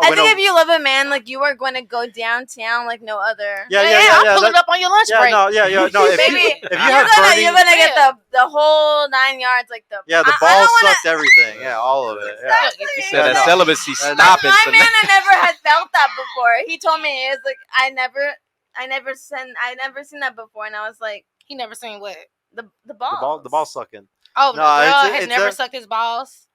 I think if you love a man, like you are going to go downtown like no other. Yeah. I'll pull it up on your lunch break. No. Baby, you're gonna get the whole 9 yards, like the the balls sucked everything. Yeah, all of it. Yeah. You said that celibacy stopping. My man, I never had felt that before. He told me it's like I never seen that before, and I was like, he never seen what the balls. The ball sucking. Oh, no, the girl has never sucked his balls.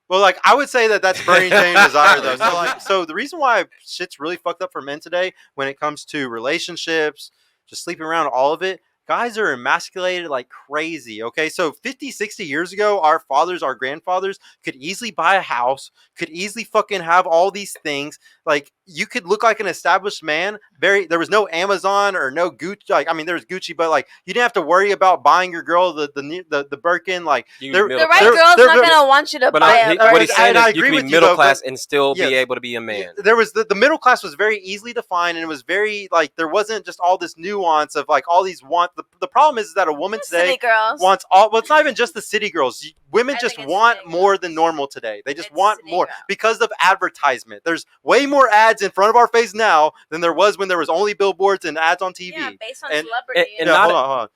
Well, like I would say that's burning change desire though. So the reason why shit's really fucked up for men today when it comes to relationships, just sleeping around, all of it, guys are emasculated like crazy, okay? So 50, 60 years ago, our fathers, our grandfathers could easily buy a house, could easily fucking have all these things. Like, you could look like an established man. There was no Amazon or no Gucci. Like, I mean, there was Gucci, but like, you didn't have to worry about buying your girl the Birkin. Like, the right girl's not gonna want you to buy it. What he's saying is you can be middle class and still be able to be a man. There was the middle class was very easily defined, and it was very like there wasn't just all this nuance of like all these want. The problem is that a woman today wants all. Well, it's not even just the city girls. Women just want more than normal today. They just want more because of advertisement. There's way more ads in front of our face now than there was when there was only billboards and ads on TV. Yeah, based on celebrity. Hold on.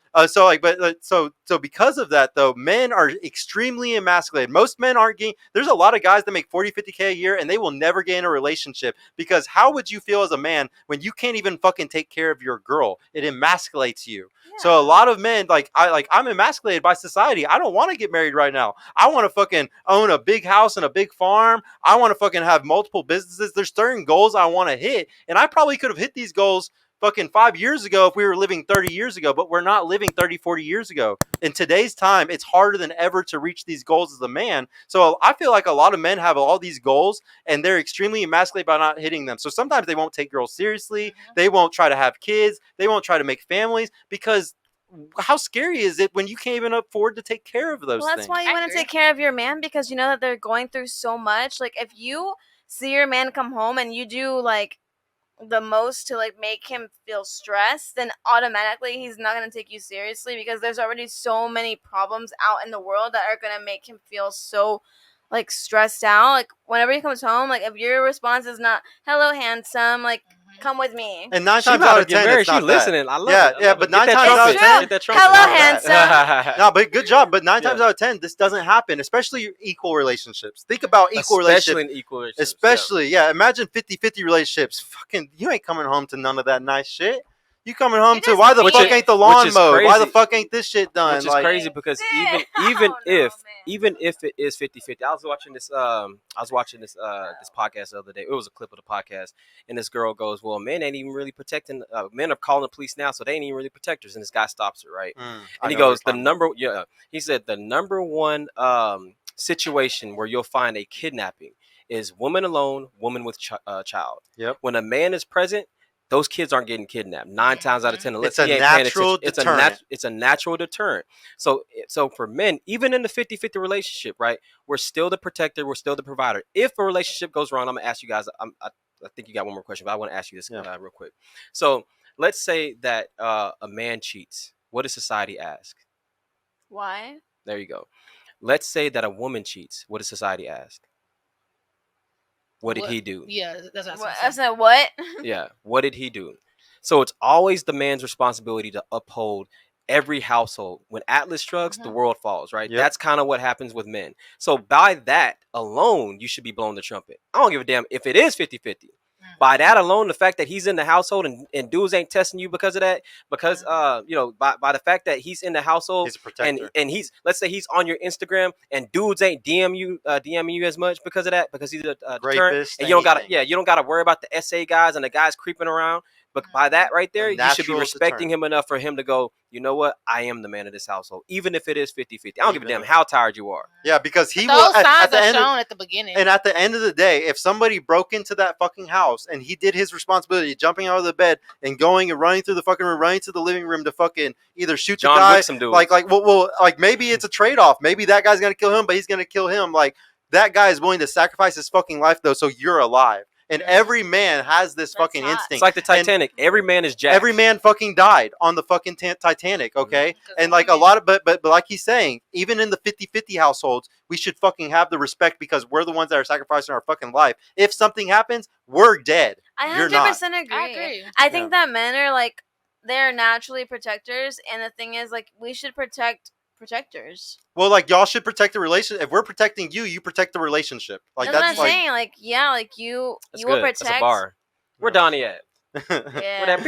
So because of that though, men are extremely emasculated. Most men aren't getting. There's a lot of guys that make 40, 50K a year and they will never get in a relationship because how would you feel as a man when you can't even fucking take care of your girl? It emasculates you. Yeah. So a lot of men I'm emasculated by society. I don't want to get married right now. I want to fucking own a big house and a big farm. I want to fucking have multiple businesses. There's certain goals I want to hit, and I probably could have hit these goals fucking 5 years ago if we were living 30 years ago, but we're not living 30, 40 years ago. In today's time, it's harder than ever to reach these goals as a man. So I feel like a lot of men have all these goals and they're extremely emasculated by not hitting them. So sometimes they won't take girls seriously. They won't try to have kids. They won't try to make families because how scary is it when you can't even afford to take care of those things? That's why you want to take care of your man because you know that they're going through so much. Like if you see your man come home and you do like the most to like make him feel stressed, then automatically he's not going to take you seriously because there's already so many problems out in the world that are going to make him feel so like stressed out. Like whenever he comes home, like if your response is not hello handsome, like come with me, and 9 times out of 10 it's not listening. I love it. Yeah, but 9 times out of 10 hello handsome. No, but good job. But 9 times out of 10 this doesn't happen, especially equal relationships. Think about equal relationships. Especially imagine 50-50 relationships. Fucking you ain't coming home to none of that nice shit. You coming home to why the fuck ain't the lawn mowed? Why the fuck ain't this shit done? Which is crazy because even if it is 50-50, I was watching this this podcast the other day. It was a clip of the podcast, and this girl goes, "Well, men ain't even really protecting. Men are calling the police now, so they ain't even really protectors." And this guy stops her, right? And he goes, he said the number one situation where you'll find a kidnapping is woman alone, woman with child. Yep. When a man is present, those kids aren't getting kidnapped 9 times out of 10. It's a natural deterrent. It's a natural deterrent. So for men, even in the 50-50 relationship, right, we're still the protector. We're still the provider. If a relationship goes wrong, I'm going to ask you guys. I think you got one more question, but I want to ask you this real quick. So let's say that a man cheats. What does society ask? Why? There you go. Let's say that a woman cheats. What does society ask? What did he do? Yeah, that's what I said. What? Yeah, what did he do? So it's always the man's responsibility to uphold every household. When Atlas shrugs, the world falls, right? Yep. That's kind of what happens with men. So by that alone, you should be blowing the trumpet. I don't give a damn if it is 50-50. By that alone, the fact that he's in the household and dudes ain't testing you because of that, because by the fact that he's in the household, he's a protector. and he's, let's say he's on your Instagram and dudes ain't DMing you as much because of that, because he's a deterrent, and you don't gotta worry about the SA guys and the guys creeping around. But by that right there, you should be respecting him enough for him to go, you know what? I am the man of this household, even if it is 50-50. I don't give a damn how tired you are. Yeah, because he will. Those signs are shown at the beginning. And at the end of the day, if somebody broke into that fucking house and he did his responsibility, jumping out of the bed and going and running through the fucking room, running to the living room to fucking either shoot the guy, like maybe it's a trade off. Maybe that guy's gonna kill him, but he's gonna kill him. Like that guy is willing to sacrifice his fucking life though, so you're alive. and every man has this fucking instinct. It's like the Titanic. Every man is Jack. Every man fucking died on the fucking Titanic, okay? And like a lot of, but like he's saying, even in the 50-50 households, we should fucking have the respect because we're the ones that are sacrificing our fucking life. If something happens, we're dead. I You're not. 100% agree. I agree. I think that men are like, they're naturally protectors, and the thing is, like, we should protect protectors. Well, like y'all should protect the relationship. If we're protecting you, you protect the relationship. Like That's what I'm like, saying. Like, yeah, like you That's will good. protect. That's a bar. Where Donnie at? Yeah. Where that,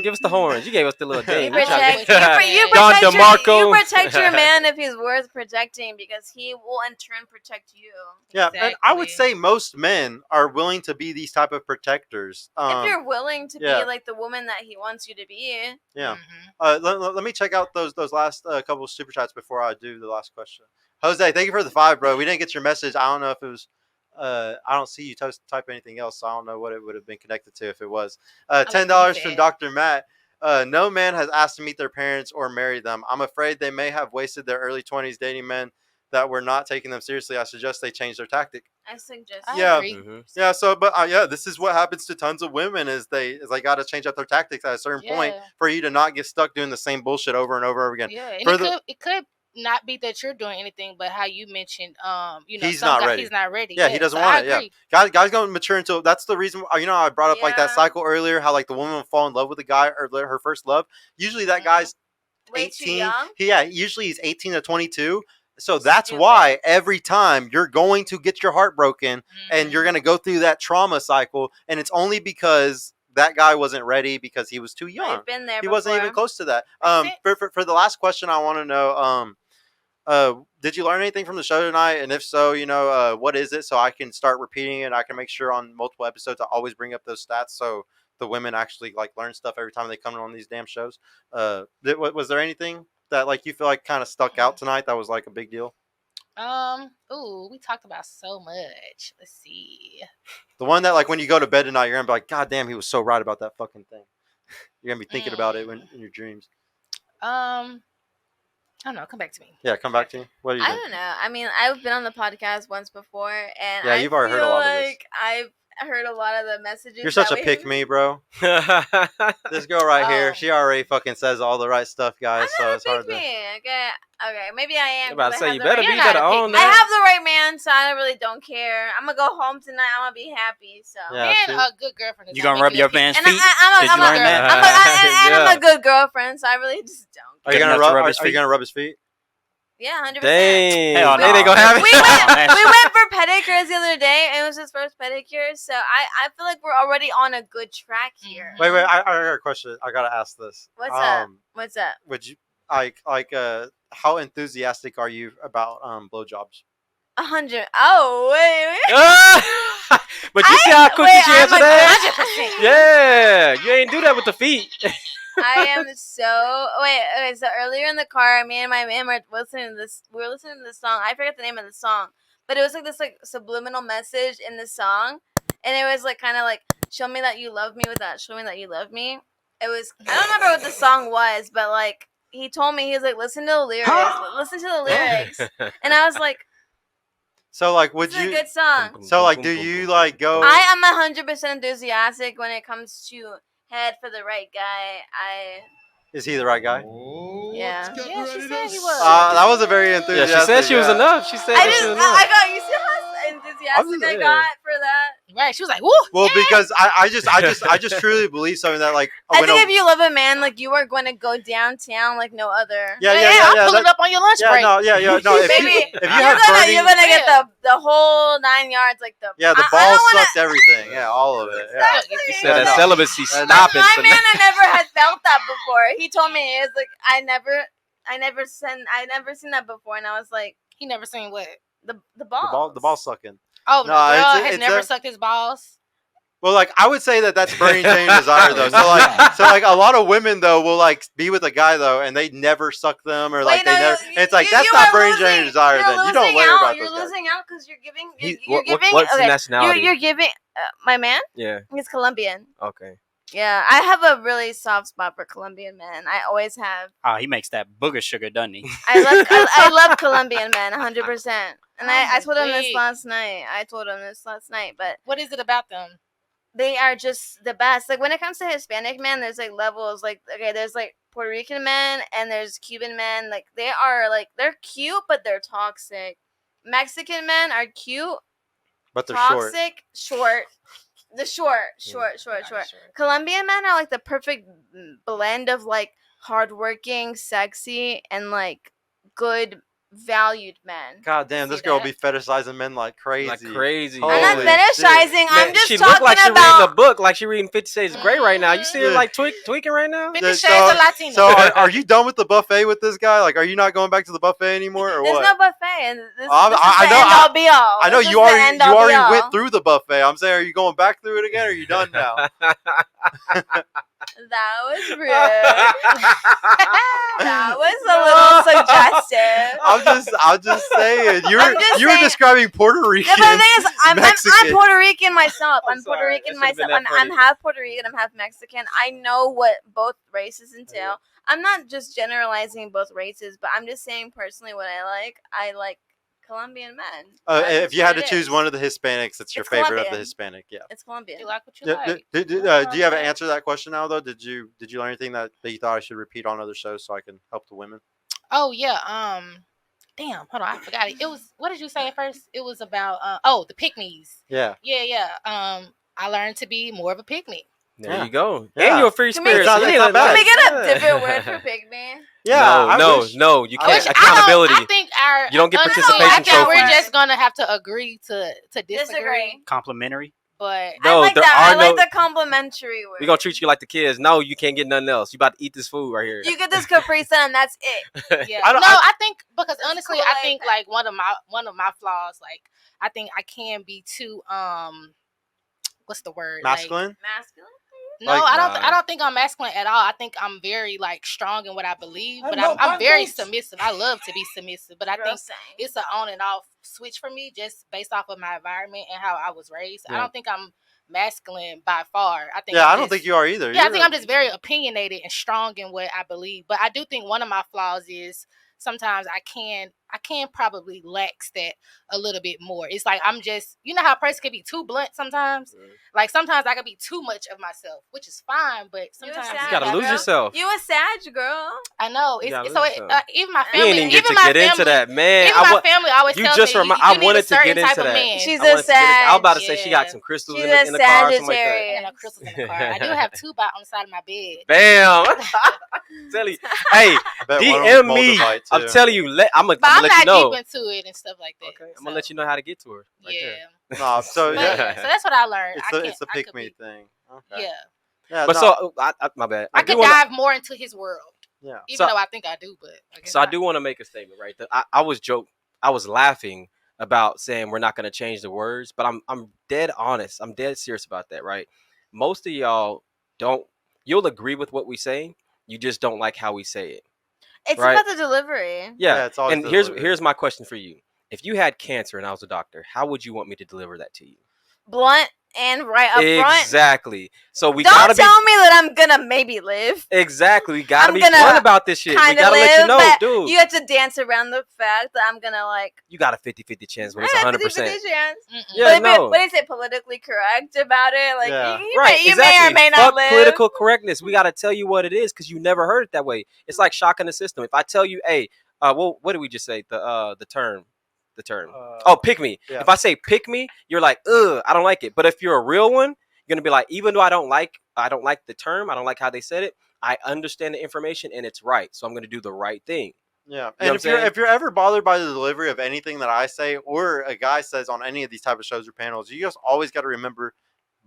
give us the horns. You gave us the little You ding. protect, Don DeMarco. you protect your man if he's worth protecting because he will in turn protect you. Yeah, Exactly. and I would say most men are willing to be these type of protectors. If you're willing to yeah. be like the woman that he wants you to be. Yeah. Mm-hmm. Let me check out those last couple of super chats before I do the last question. Jose, thank you for the 5, bro. We didn't get your message. I don't know if it was. I don't see you type anything else, so I don't know what it would have been connected to if it was. $10 from Dr. Matt. No man has asked to meet their parents or marry them. I'm afraid they may have wasted their early 20s dating men that were not taking them seriously. I suggest they change their tactic. I suggest. Yeah. Mm-hmm. Yeah. So, but yeah, this is what happens to tons of women is they got to change up their tactics at a certain point for you to not get stuck doing the same bullshit over and over again. Yeah, and it could not be that you're doing anything, but how you mentioned, he's not ready. He's not ready. Yeah, he doesn't want it. Yeah, guys don't mature until that's the reason. I brought up like that cycle earlier. How like the woman will fall in love with the guy or her first love. Usually that guy's way 18. Too young? Usually he's 18 to 22. So that's why every time you're going to get your heart broken and you're going to go through that trauma cycle, and it's only because that guy wasn't ready because he was too young. I've been there he wasn't even close to that. For the last question, I want to know. Did you learn anything from the show tonight? And if so, what is it? So I can start repeating it. I can make sure on multiple episodes I always bring up those stats so the women actually like learn stuff every time they come on these damn shows. Was there anything that like you feel like kind of stuck out tonight that was like a big deal? We talked about so much. Let's see. The one that like when you go to bed tonight, you're gonna be like, God damn, he was so right about that fucking thing. You're gonna be thinking about it in your dreams. I don't know. Come back to me. Yeah, come back to me. What do you think? I don't know. I mean, I've been on the podcast once before, and yeah, you've already heard a lot of this. I've heard a lot of the messages. You're such a pick me, bro. This girl right here, she already fucking says all the right stuff, guys. So it's hard to. Okay, maybe I am. I'm about to say you better own I that. have the right man, so I really don't care. I'm gonna go home tonight. I'm gonna be happy. So yeah, being a good girlfriend. You gonna rub your man's feet? Did you learn that? I'm a good girlfriend, so I really just don't. Are you gonna rub his feet? Yeah, 100%. Dang. Hell no. They ain't gonna have it. We went for pedicures the other day, and it was his first pedicure, so I feel like we're already on a good track here. Wait, I got a question. I gotta ask this. What's up? Would you how enthusiastic are you about blowjobs? 100. Oh wait. But you see how quick she answered that? 100%. Yeah, you ain't do that with the feet. I am so okay. So earlier in the car, me and my man were listening to this. We were listening to this song. I forget the name of the song, but it was like this like subliminal message in the song, and it was like kind of like show me that you love me without showing that you love me. It was I don't remember what the song was, but like he told me he was like listen to the lyrics, and I was like. So like, would This is you? a good song. So like, do you like go? I am 100% enthusiastic when it comes to head for the right guy. Is he the right guy? Yeah. Yeah, she said he was. That was a very Yeah, enthusiastic. she said she was enough. She said she was enough. I got you see how enthusiastic I got for that. Right, she was like, "Woo!" Well, because I just truly believe something that like I think if you love a man, like you are going to go downtown like no other. Yeah. I'll pull it up on your lunch break. No. Baby, If you have burning, you're gonna get the whole 9 yards, like the the balls sucked everything. Yeah, all of it. Yeah. She said that celibacy stopping. My man, I never had felt that before. He told me it's like I never seen that before, and I was like, He never seen what? the balls. The ball sucking. Oh, No, the girl it's has never sucked his balls. Well, like I would say that's burning change desire though. So like a lot of women though will like be with a guy though and they never suck them or like it's like that's not burning change desire. Then you don't worry about You're those guys. losing out because you're giving. What's the nationality? You're giving. My man. Yeah. He's Colombian. Okay. Yeah, I have a really soft spot for Colombian men. I always have. Oh, he makes that booger sugar, doesn't he? I love Colombian men, 100%. And I'm I told him this weak. last night. But What is it about them? they are just the best. Like when it comes to Hispanic men, there's like levels. Like okay, there's like Puerto Rican men and there's Cuban men. Like they are like they're cute, but they're toxic. Mexican men are cute, But they're short. toxic, short. The short. Colombian men are like the perfect blend of like hardworking, sexy, and like good, valued men. God damn, this See girl that? be fetishizing men like crazy. Like crazy. I'm not Holy fetishizing. shit. I'm Man, just she talking look like she about. reading a book, like she reading 50 Shades of Grey right now. You see her Yeah. like tweaking right now? 50 Yeah, Shades of Latino. So are you done with the buffet with this guy? Like, are you not going back to the buffet anymore, or There's what? no buffet, and this is I the know- end all be all. I know This is you the already end all be all. went through the buffet. I'm saying, are you going back through it again, or are you done now? That was rude. That was a little suggestive. I'm just saying. You I'm were just you were saying- describing Puerto Rican. Yeah, but the thing is, I'm Mexican. Puerto Rican myself. I'm I'm Puerto sorry. Rican That should've been myself. that I'm funny. half Puerto Rican. I'm half Mexican. I know what both races entail. I'm not just generalizing both races, but I'm just saying personally what I like. I like Colombian men. That's If just you what had to it choose is. one of the Hispanics, that's your It's favorite of the Colombian. Hispanic. Yeah. It's Colombian. You like what you Do, like. do you have an answer to that question now though? Did you learn anything that you thought I should repeat on other shows so I can help the women? Oh yeah. Damn. Hold on. I forgot it. It was. What did you say at first? It was about. The pygmies. Yeah. Yeah. I learned to be more of a pygmy. There Yeah. you go. Yeah. And you're a free Can we- spirit. It's not- so it's you not ain't bad. Can we get a Yeah. different word for pygmy? Yeah. No, you can't. Which Accountability. I don't. I think our. You don't get honestly, participation I think we're trophies. just gonna have to agree to disagree. Disagree. Complimentary. But No, I like there that. I are like no- the complimentary word. We're gonna treat you like the kids. No, you can't get nothing else. You about to eat this food right here. You get this Capri Sun, and that's it. yeah. I I think because It's honestly, cool, I like think that. like one of my flaws, like I think I can be too what's the word? Masculine. Masculine. No, Like, I don't think I'm masculine at all. I think I'm very like strong in what I believe, but I'm very submissive. I love to be submissive, but I think it's an on and off switch for me just based off of my environment and how I was raised. I Yeah. don't think I'm masculine by far. I think Yeah, I'm I don't just- think you are either. Yeah, I think I'm just very opinionated and strong in what I believe. But I do think one of my flaws is sometimes I can probably lax that a little bit more. It's like I'm just, you know how a person can be too blunt sometimes? Like sometimes I can be too much of myself, which is fine, but sometimes sad, You gotta lose girl. yourself. You a Sag girl. I know. You It's gotta so lose it, yourself. even my We family, ain't even get even to my get family, into that, man. even my family always you tells just me remind- you I need wanted a to certain get into type of that. man. She's I wanted a to get into- I was about to say Sag. she got Yeah. some crystals She's in a the car or something like that. Sagittarius. And crystals in the car. I do have two by on the side of my bed. Bam. Tell you, hey, I bet one of DM them's me. Moldavite, I'm too. telling you, I'm gonna But I'm let you not know. deep into it and stuff like that. Okay, I'm gonna let you know how to get to her. Right Yeah. there. No, so But yeah, yeah, so that's what I learned. it's the I pick could me be- thing. Okay. Yeah. Yeah. But no, so, my bad. I do could wanna- dive more into his world. yeah. Even So- though I think I do, but I guess So I not. do want to make a statement, right? That I was laughing about saying we're not going to change the words, but I'm dead honest. I'm dead serious about that, right? Most of y'all you'll agree with what we say, you just don't like how we say it. It's Right. about the delivery. Yeah. It's always And the here's delivery. my question for you. If you had cancer and I was a doctor, how would you want me to deliver that to you? Blunt and right up front. Exactly. So we Don't gotta be tell me that I'm gonna maybe live. exactly. We gotta I'm be gonna blunt about this shit. We Kind of gotta live, let you know, but dude. you have to dance around the fact that I'm gonna like. You got a 50-50 chance when it's I got 100%. 50-50 chance. Mm-mm. Yeah, But no. what is it politically correct about it? Like Yeah. you, Right, you exactly. may or may not Fuck live. political correctness. We got to tell you what it is because you never heard it that way. It's like shocking the system. If I tell you, hey, well, what did we just say? The term. Pick me. Yeah. If I say pick me, you're like, ugh, I don't like it. But if you're a real one, you're gonna be like, even though I don't like the term, I don't like how they said it. I understand the information and it's right, so I'm gonna do the right thing. Yeah, what and I'm saying? if you're ever bothered by the delivery of anything that I say or a guy says on any of these type of shows or panels, you just always got to remember,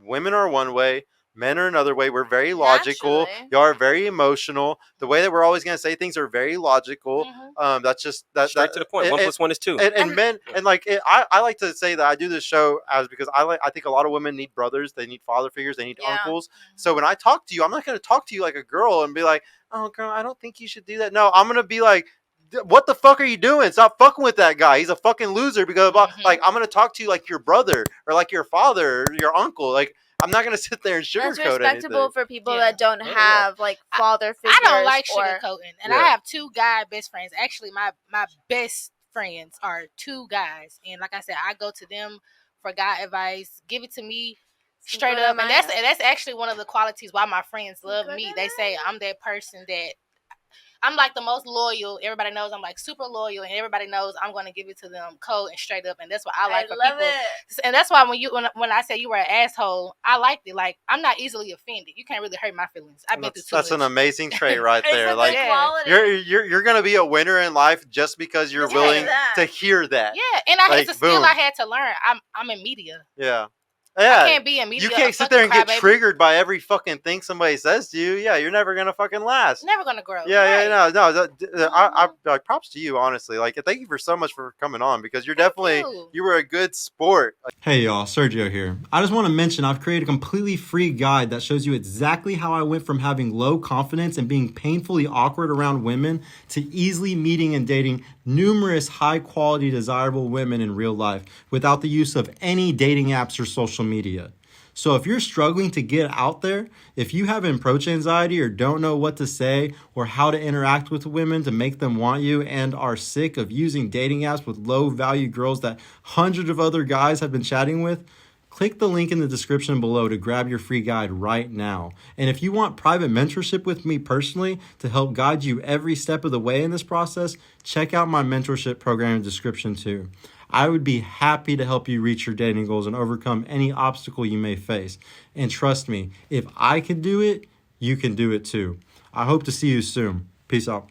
women are one way, men are another way. We're very logical. Naturally. You are very emotional. The way that we're always going to say things are very logical. Mhm. That's just that Straight to the point. 1+1 is 2. and men and like I like to say that I do this show as because I think a lot of women need brothers, they need father figures, they need Yeah. uncles. So when I talk to you, I'm not going to talk to you like a girl and be like, oh girl, I don't think you should do that. No, I'm going to be like, what the fuck are you doing? Stop fucking with that guy. He's a fucking loser. Because like I'm going to talk to you like your brother or like your father or your uncle. Like I'm not going to sit there and That's sugarcoat respectable anything. for people Yeah. that don't Oh, yeah. have like father figures. I don't like or sugarcoating, and Yeah. I have two guy best friends. Actually, my best friends are 2 guys, and like I said, I go to them for guy advice. Give it to me straight up, and that's actually one of the qualities why my friends love me. They say I'm that person that I'm like the most loyal. Everybody knows I'm like super loyal, and everybody knows I'm going to give it to them cold and straight up. And that's what I like for people. And that's why when I say you were an asshole, I liked it. Like, I'm not easily offended. You can't really hurt my feelings. I've been through too much. That's an amazing trait right there. It's a Like, good quality. you're gonna be a winner in life just because you're willing to hear that. Yeah, and it's a skill I had to learn. I'm in media. Yeah. I can't be in media. You can't sit there and get triggered by every fucking thing somebody says to you. Yeah, you're never gonna fucking last. Never gonna grow. Yeah, no. I props to you, honestly. Like, thank you for so much for coming on, because you're definitely you were a good sport. Hey y'all, Sergio here. I just want to mention I've created a completely free guide that shows you exactly how I went from having low confidence and being painfully awkward around women to easily meeting and dating numerous high-quality, desirable women in real life without the use of any dating apps or social media. So if you're struggling to get out there, if you have approach anxiety or don't know what to say or how to interact with women to make them want you, and are sick of using dating apps with low-value girls that hundreds of other guys have been chatting with, click the link in the description below to grab your free guide right now. And if you want private mentorship with me personally to help guide you every step of the way in this process, check out my mentorship program in the description too. I would be happy to help you reach your dating goals and overcome any obstacle you may face. And trust me, if I can do it, you can do it too. I hope to see you soon. Peace out.